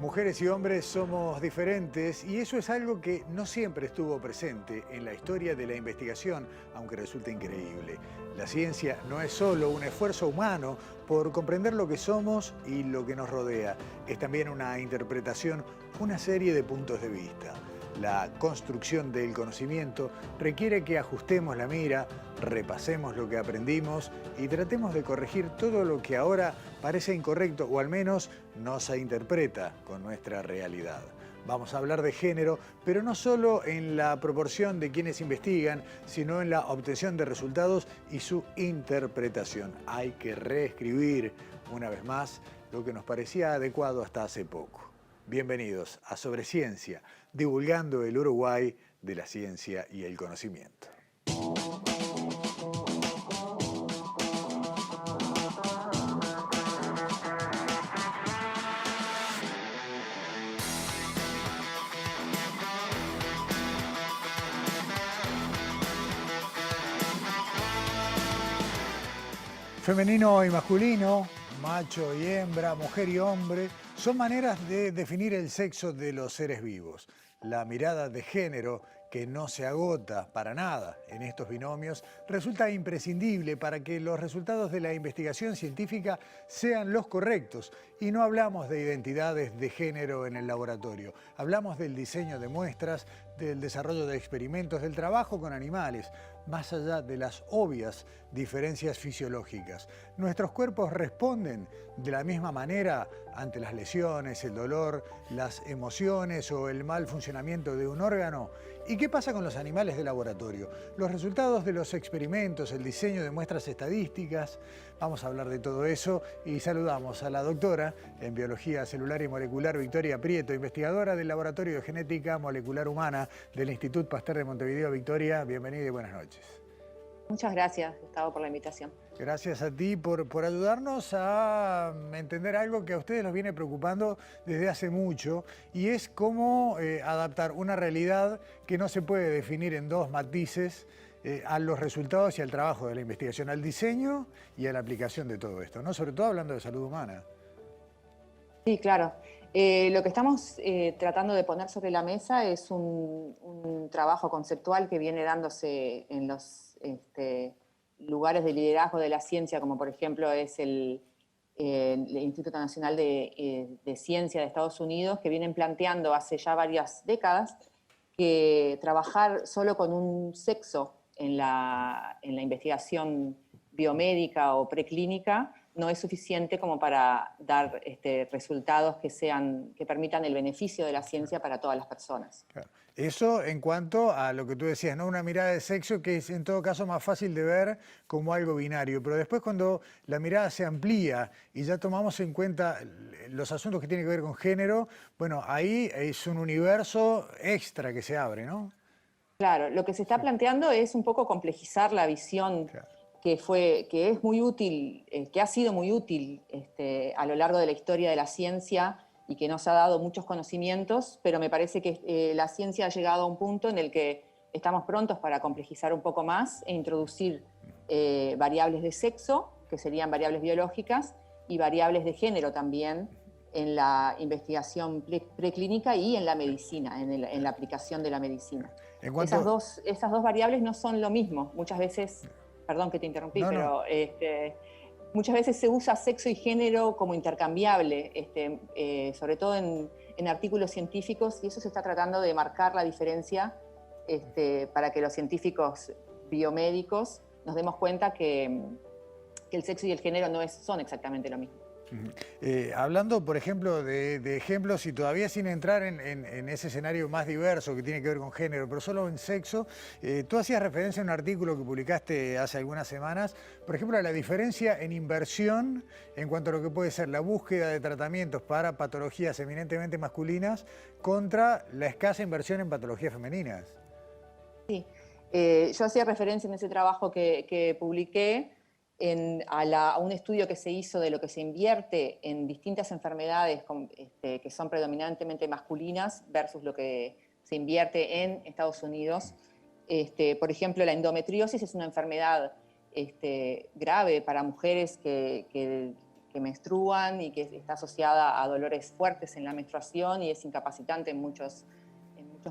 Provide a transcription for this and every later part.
Mujeres y hombres somos diferentes y eso es algo que no siempre estuvo presente en la historia de la investigación, aunque resulta increíble. La ciencia no es solo un esfuerzo humano por comprender lo que somos y lo que nos rodea. Es también una interpretación, una serie de puntos de vista. La construcción del conocimiento requiere que ajustemos la mira, repasemos lo que aprendimos y tratemos de corregir todo lo que ahora parece incorrecto o al menos no se interpreta con nuestra realidad. Vamos a hablar de género, pero no solo en la proporción de quienes investigan, sino en la obtención de resultados y su interpretación. Hay que reescribir una vez más lo que nos parecía adecuado hasta hace poco. Bienvenidos a Sobre Ciencia, divulgando el Uruguay de la ciencia y el conocimiento. Femenino y masculino, macho y hembra, mujer y hombre, son maneras de definir el sexo de los seres vivos. La mirada de género, que no se agota para nada en estos binomios, resulta imprescindible para que los resultados de la investigación científica sean los correctos. Y no hablamos de identidades de género en el laboratorio, hablamos del diseño de muestras, del desarrollo de experimentos, del trabajo con animales, más allá de las obvias diferencias fisiológicas. Nuestros cuerpos responden de la misma manera ante las lesiones, el dolor, las emociones o el mal funcionamiento de un órgano. ¿Y qué pasa con los animales de laboratorio? Los resultados de los experimentos, el diseño de muestras estadísticas. Vamos a hablar de todo eso y saludamos a la doctora en Biología Celular y Molecular, Victoria Prieto, investigadora del Laboratorio de Genética Molecular Humana del Instituto Pasteur de Montevideo. Victoria, bienvenida y buenas noches. Muchas gracias, Gustavo, por la invitación. Gracias a ti por ayudarnos a entender algo que a ustedes los viene preocupando desde hace mucho, y es cómo adaptar una realidad que no se puede definir en dos matices a los resultados y al trabajo de la investigación, al diseño y a la aplicación de todo esto, ¿no? Sobre todo hablando de salud humana. Sí, claro. Lo que estamos tratando de poner sobre la mesa es un trabajo conceptual que viene dándose en los lugares de liderazgo de la ciencia, como por ejemplo es el Instituto Nacional de Ciencia de Estados Unidos, que vienen planteando hace ya varias décadas que trabajar solo con un sexo en la investigación biomédica o preclínica no es suficiente como para dar resultados que permitan el beneficio de la ciencia para todas las personas. Claro. Eso en cuanto a lo que tú decías, ¿no? Una mirada de sexo que es en todo caso más fácil de ver como algo binario, pero después cuando la mirada se amplía y ya tomamos en cuenta los asuntos que tienen que ver con género, bueno, ahí es un universo extra que se abre, ¿no? Claro, lo que se está planteando es un poco complejizar la visión. Claro. Que es muy útil, que ha sido muy útil a lo largo de la historia de la ciencia y que nos ha dado muchos conocimientos, pero me parece que la ciencia ha llegado a un punto en el que estamos prontos para complejizar un poco más e introducir variables de sexo, que serían variables biológicas, y variables de género también en la investigación preclínica y en la medicina, en la aplicación de la medicina. Esas dos variables no son lo mismo. Muchas veces... Perdón que te interrumpí, No, pero muchas veces se usa sexo y género como intercambiable, sobre todo en artículos científicos, y eso se está tratando de marcar la diferencia para que los científicos biomédicos nos demos cuenta que el sexo y el género no son exactamente lo mismo. Hablando, por ejemplo, de ejemplos y todavía sin entrar en ese escenario más diverso que tiene que ver con género, pero solo en sexo, tú hacías referencia a un artículo que publicaste hace algunas semanas, por ejemplo, a la diferencia en inversión en cuanto a lo que puede ser la búsqueda de tratamientos para patologías eminentemente masculinas contra la escasa inversión en patologías femeninas. Sí, yo hacía referencia en ese trabajo que publiqué a un estudio que se hizo de lo que se invierte en distintas enfermedades que son predominantemente masculinas versus lo que se invierte en Estados Unidos. Por ejemplo, la endometriosis es una enfermedad grave para mujeres que que menstruan y que está asociada a dolores fuertes en la menstruación y es incapacitante en muchos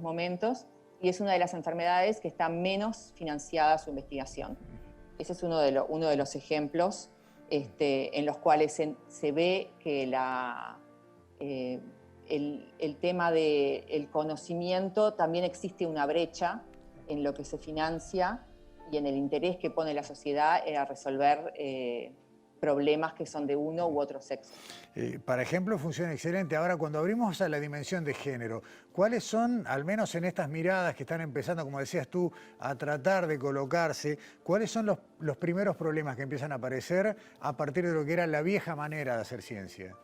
momentos. Y es una de las enfermedades que está menos financiada su investigación. Ese es uno de los ejemplos en los cuales se ve que el tema del conocimiento, también existe una brecha en lo que se financia y en el interés que pone la sociedad a resolver problemas que son de uno u otro sexo. Para ejemplo, funciona excelente. Ahora, cuando abrimos a la dimensión de género, ¿cuáles son, al menos en estas miradas que están empezando, como decías tú, a tratar de colocarse, cuáles son los primeros problemas que empiezan a aparecer a partir de lo que era la vieja manera de hacer ciencia?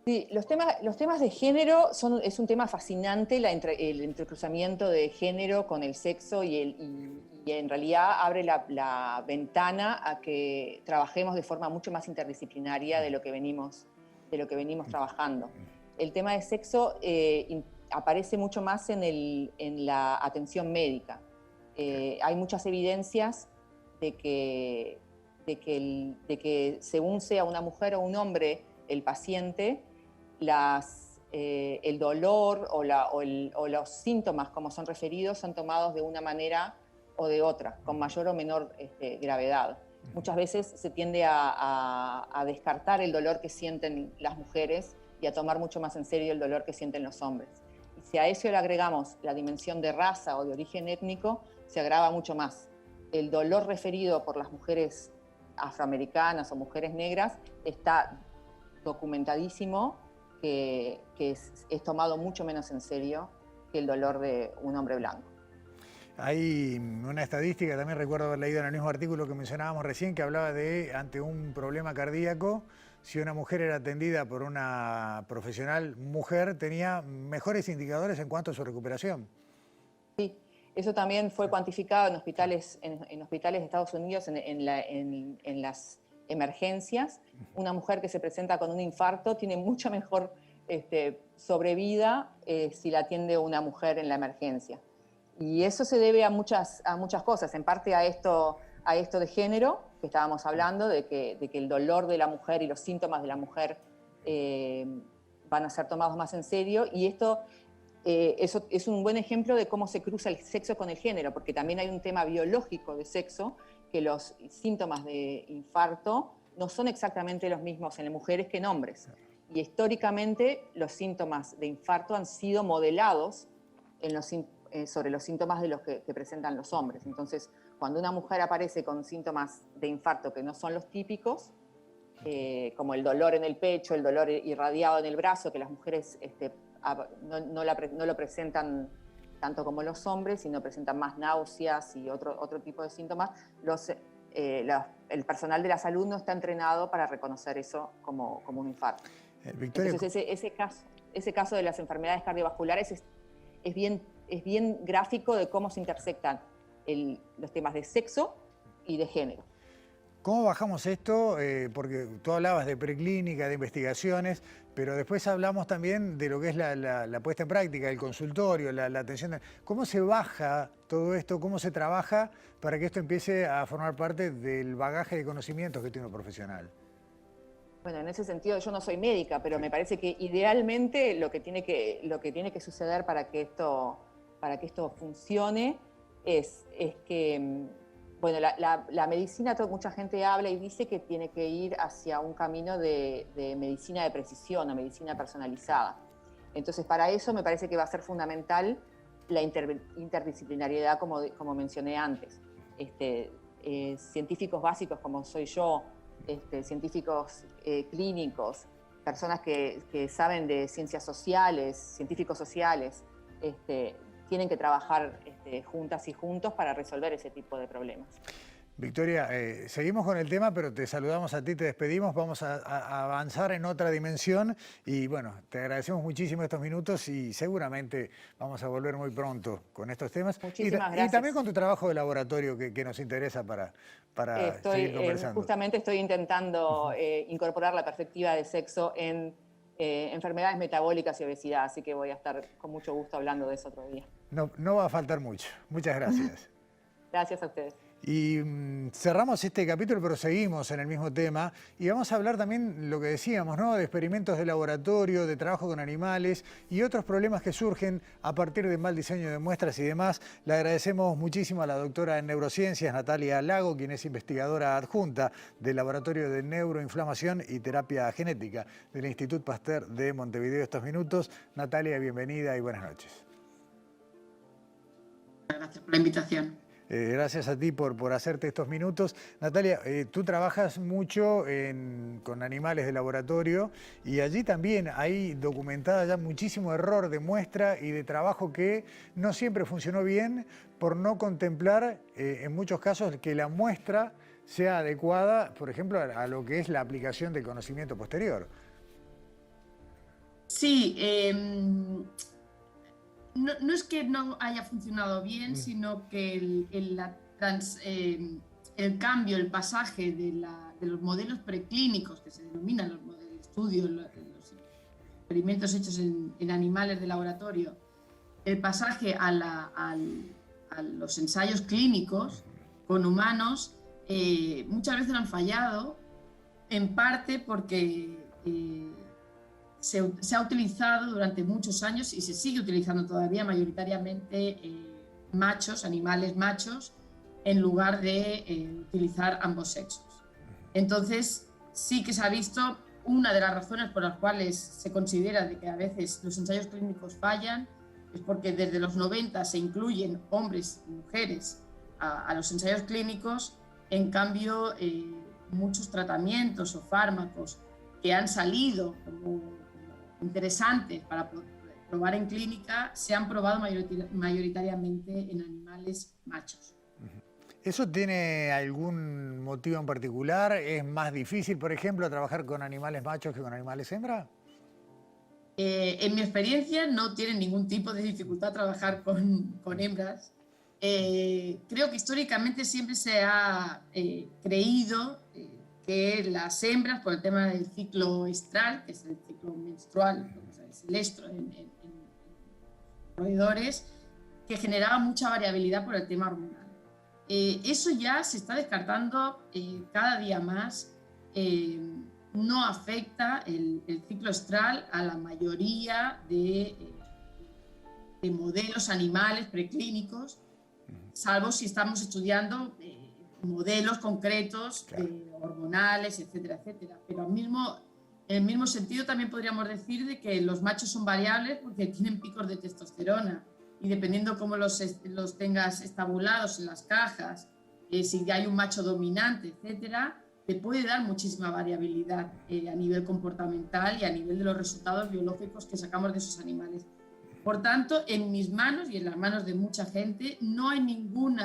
Sí, los temas de género es un tema fascinante, el entrecruzamiento de género con el sexo y en realidad abre la ventana a que trabajemos de forma mucho más interdisciplinaria de lo que venimos trabajando. El tema de sexo aparece mucho más en la atención médica. Hay muchas evidencias de que según sea una mujer o un hombre el paciente, el dolor o los síntomas como son referidos son tomados de una manera o de otra, con mayor o menor gravedad. Muchas veces se tiende a descartar el dolor que sienten las mujeres y a tomar mucho más en serio el dolor que sienten los hombres. Y si a eso le agregamos la dimensión de raza o de origen étnico, se agrava mucho más. El dolor referido por las mujeres afroamericanas o mujeres negras está documentadísimo que es tomado mucho menos en serio que el dolor de un hombre blanco. Hay una estadística, también recuerdo haber leído en el mismo artículo que mencionábamos recién, que hablaba de, ante un problema cardíaco, si una mujer era atendida por una profesional mujer, tenía mejores indicadores en cuanto a su recuperación. Sí, eso también fue cuantificado en hospitales de Estados Unidos, en las emergencias. Una mujer que se presenta con un infarto tiene mucha mejor sobrevida si la atiende una mujer en la emergencia. Y eso se debe a muchas cosas, en parte a esto de género, que estábamos hablando, de que el dolor de la mujer y los síntomas de la mujer van a ser tomados más en serio, y eso es un buen ejemplo de cómo se cruza el sexo con el género, porque también hay un tema biológico de sexo, que los síntomas de infarto no son exactamente los mismos en mujeres que en hombres. Y históricamente los síntomas de infarto han sido modelados sobre los síntomas de los que presentan los hombres. Entonces, cuando una mujer aparece con síntomas de infarto que no son los típicos, como el dolor en el pecho, el dolor irradiado en el brazo, que las mujeres no lo presentan tanto como los hombres, sino presentan más náuseas y otro tipo de síntomas, el personal de la salud no está entrenado para reconocer eso como un infarto. Victoria, entonces ese caso de las enfermedades cardiovasculares es bien gráfico de cómo se intersectan los temas de sexo y de género. ¿cómo bajamos esto? Porque tú hablabas de preclínica, de investigaciones, pero después hablamos también de lo que es la puesta en práctica, el consultorio, la atención. ¿Cómo se baja todo esto? ¿Cómo se trabaja para que esto empiece a formar parte del bagaje de conocimientos que tiene un profesional? Bueno, en ese sentido yo no soy médica, pero me parece que idealmente lo que tiene que suceder para que esto funcione es que, bueno, la medicina, mucha gente habla y dice que tiene que ir hacia un camino de medicina de precisión o medicina personalizada. Entonces, para eso me parece que va a ser fundamental la interdisciplinariedad, como mencioné antes. Científicos básicos como soy yo, científicos clínicos, personas que saben de ciencias sociales, científicos sociales, tienen que trabajar juntas y juntos para resolver ese tipo de problemas. Victoria, seguimos con el tema, pero te saludamos a ti, te despedimos, vamos a avanzar en otra dimensión y bueno, te agradecemos muchísimo estos minutos y seguramente vamos a volver muy pronto con estos temas. Muchísimas gracias. Y también con tu trabajo de laboratorio que nos interesa para seguir conversando. Justamente estoy intentando incorporar la perspectiva de sexo en enfermedades metabólicas y obesidad, así que voy a estar con mucho gusto hablando de eso otro día. No va a faltar mucho. Muchas gracias. Gracias a ustedes. Y cerramos este capítulo, pero seguimos en el mismo tema. Y vamos a hablar también, lo que decíamos, ¿no?, de experimentos de laboratorio, de trabajo con animales y otros problemas que surgen a partir del mal diseño de muestras y demás. Le agradecemos muchísimo a la doctora en neurociencias, Natalia Lago, quien es investigadora adjunta del Laboratorio de Neuroinflamación y Terapia Genética del Institut Pasteur de Montevideo estos minutos. Natalia, bienvenida y buenas noches. Gracias por la invitación. Gracias a ti por hacerte estos minutos. Natalia, tú trabajas mucho con animales de laboratorio y allí también hay documentada ya muchísimo error de muestra y de trabajo que no siempre funcionó bien por no contemplar en muchos casos que la muestra sea adecuada, por ejemplo, a lo que es la aplicación del conocimiento posterior. Sí, no es que no haya funcionado bien, sino que el cambio, el pasaje de los modelos preclínicos, que se denominan los modelos de estudio, los experimentos hechos en animales de laboratorio, el pasaje a los ensayos clínicos con humanos, muchas veces han fallado, en parte porque se ha utilizado durante muchos años y se sigue utilizando todavía mayoritariamente animales machos, en lugar de utilizar ambos sexos. Entonces, sí que se ha visto una de las razones por las cuales se considera de que a veces los ensayos clínicos fallan, es porque desde los 90 se incluyen hombres y mujeres a los ensayos clínicos. En cambio, muchos tratamientos o fármacos que han salido como interesantes para probar en clínica se han probado mayoritariamente en animales machos. ¿Eso tiene algún motivo en particular? ¿Es más difícil, por ejemplo, trabajar con animales machos que con animales hembra? En mi experiencia no tiene ningún tipo de dificultad trabajar con hembras. Creo que históricamente siempre se ha creído que las hembras, por el tema del ciclo estral, que es el ciclo menstrual, es el estro en roedores, que generaba mucha variabilidad por el tema hormonal. Eso ya se está descartando cada día más. No afecta el ciclo estral a la mayoría de modelos animales preclínicos, salvo si estamos estudiando modelos concretos, claro, hormonales, etcétera, etcétera. Pero en el mismo sentido también podríamos decir de que los machos son variables porque tienen picos de testosterona y dependiendo cómo los tengas estabulados en las cajas, si hay un macho dominante, etcétera, te puede dar muchísima variabilidad a nivel comportamental y a nivel de los resultados biológicos que sacamos de esos animales. Por tanto, en mis manos y en las manos de mucha gente no hay ningún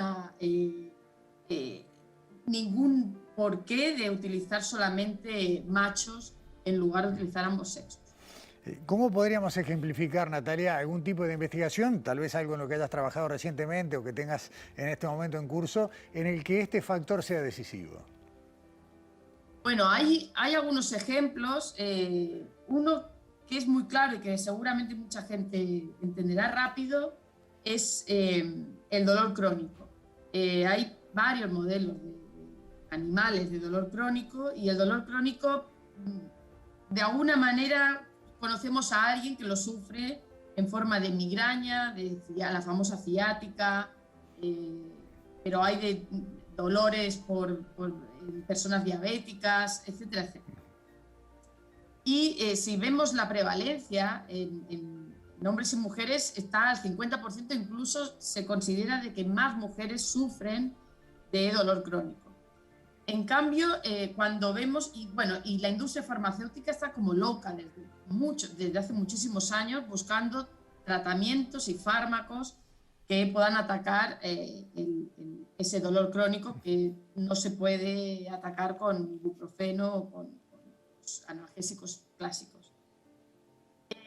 porqué de utilizar solamente machos en lugar de utilizar ambos sexos. ¿Cómo podríamos ejemplificar, Natalia, algún tipo de investigación, tal vez algo en lo que hayas trabajado recientemente o que tengas en este momento en curso, en el que este factor sea decisivo? Bueno, hay algunos ejemplos. Uno que es muy claro y que seguramente mucha gente entenderá rápido es el dolor crónico. Hay varios modelos de animales de dolor crónico y el dolor crónico, de alguna manera, conocemos a alguien que lo sufre en forma de migraña, de la famosa ciática, pero hay de dolores por personas diabéticas, etcétera, etcétera. Y si vemos la prevalencia en hombres y mujeres, está al 50%, incluso se considera de que más mujeres sufren de dolor crónico. En cambio, cuando vemos, y la industria farmacéutica está como loca desde hace muchísimos años buscando tratamientos y fármacos que puedan atacar ese dolor crónico que no se puede atacar con ibuprofeno o con los analgésicos clásicos.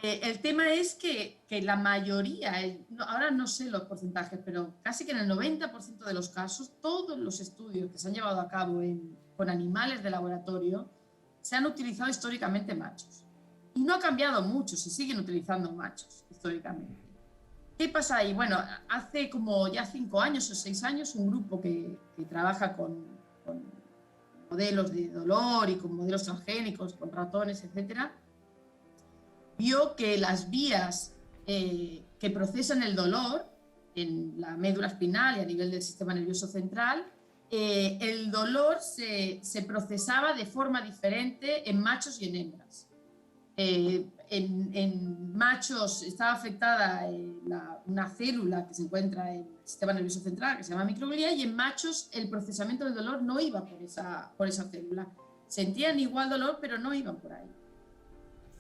El tema es que la mayoría, ahora no sé los porcentajes, pero casi que en el 90% de los casos, todos los estudios que se han llevado a cabo con animales de laboratorio se han utilizado históricamente machos. Y no ha cambiado mucho, se siguen utilizando machos históricamente. ¿Qué pasa ahí? Bueno, hace como ya 5 años o 6 años, un grupo que trabaja con modelos de dolor y con modelos transgénicos, con ratones, etcétera, vio que las vías que procesan el dolor en la médula espinal y a nivel del sistema nervioso central, el dolor se procesaba de forma diferente en machos y en hembras. En machos estaba afectada una célula que se encuentra en el sistema nervioso central, que se llama microglia, y en machos el procesamiento del dolor no iba por esa célula. Sentían igual dolor, pero no iban por ahí.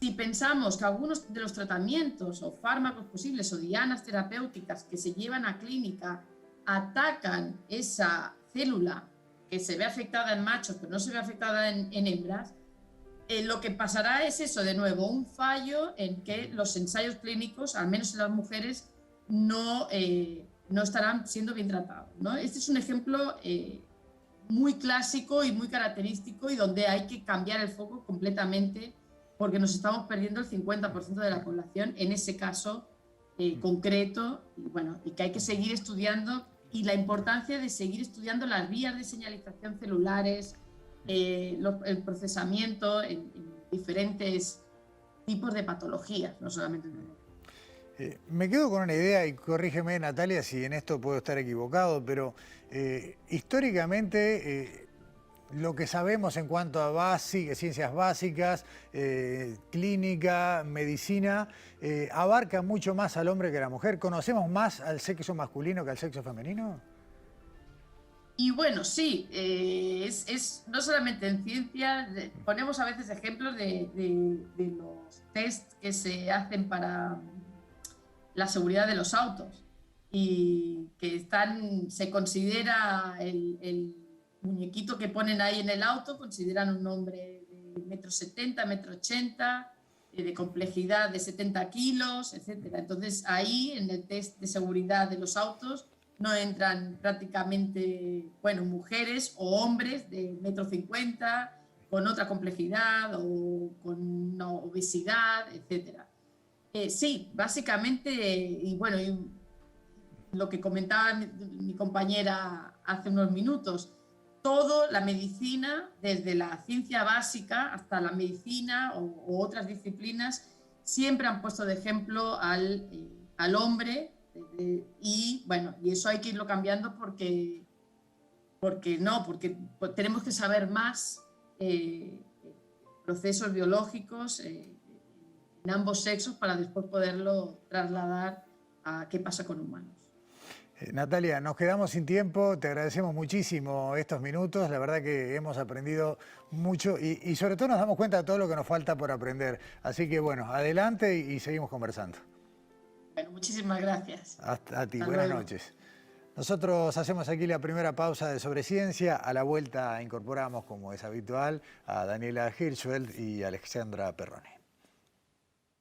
Si pensamos que algunos de los tratamientos o fármacos posibles o dianas terapéuticas que se llevan a clínica atacan esa célula que se ve afectada en machos, pero no se ve afectada en hembras, lo que pasará es eso, de nuevo, un fallo en que los ensayos clínicos, al menos en las mujeres, no estarán siendo bien tratados, ¿no? Este es un ejemplo muy clásico y muy característico y donde hay que cambiar el foco completamente porque nos estamos perdiendo el 50% de la población en ese caso concreto y, bueno, y que hay que seguir estudiando y la importancia de seguir estudiando las vías de señalización celulares, el procesamiento en diferentes tipos de patologías, no solamente en dolor. Me quedo con una idea, y corrígeme, Natalia, si en esto puedo estar equivocado, pero históricamente lo que sabemos en cuanto a ciencias básicas, clínica, medicina, abarca mucho más al hombre que a la mujer. ¿Conocemos más al sexo masculino que al sexo femenino? Y bueno, sí, no solamente en ciencia, ponemos a veces ejemplos de los test que se hacen para la seguridad de los autos y que se considera el muñequito que ponen ahí en el auto, consideran un hombre de 1,70 m, 1,80 m, de complejidad de 70 kilos, etc. Entonces ahí en el test de seguridad de los autos no entran prácticamente, bueno, mujeres o hombres de 1,50 m con otra complejidad o con una obesidad, etc. Sí, básicamente, y bueno, y lo que comentaba mi compañera hace unos minutos, toda la medicina, desde la ciencia básica hasta la medicina o otras disciplinas, siempre han puesto de ejemplo al hombre. Y bueno, y eso hay que irlo cambiando porque tenemos que saber más procesos biológicos en ambos sexos para después poderlo trasladar a qué pasa con humanos. Natalia, nos quedamos sin tiempo, te agradecemos muchísimo estos minutos, la verdad que hemos aprendido mucho y sobre todo nos damos cuenta de todo lo que nos falta por aprender. Así que bueno, adelante y seguimos conversando. Bueno, muchísimas gracias. Hasta ti, Hasta buenas luego. noches. Nosotros hacemos aquí la primera pausa de Sobre Ciencia. A la vuelta incorporamos, como es habitual, a Daniela Hirschfeld y Alexandra Perrone.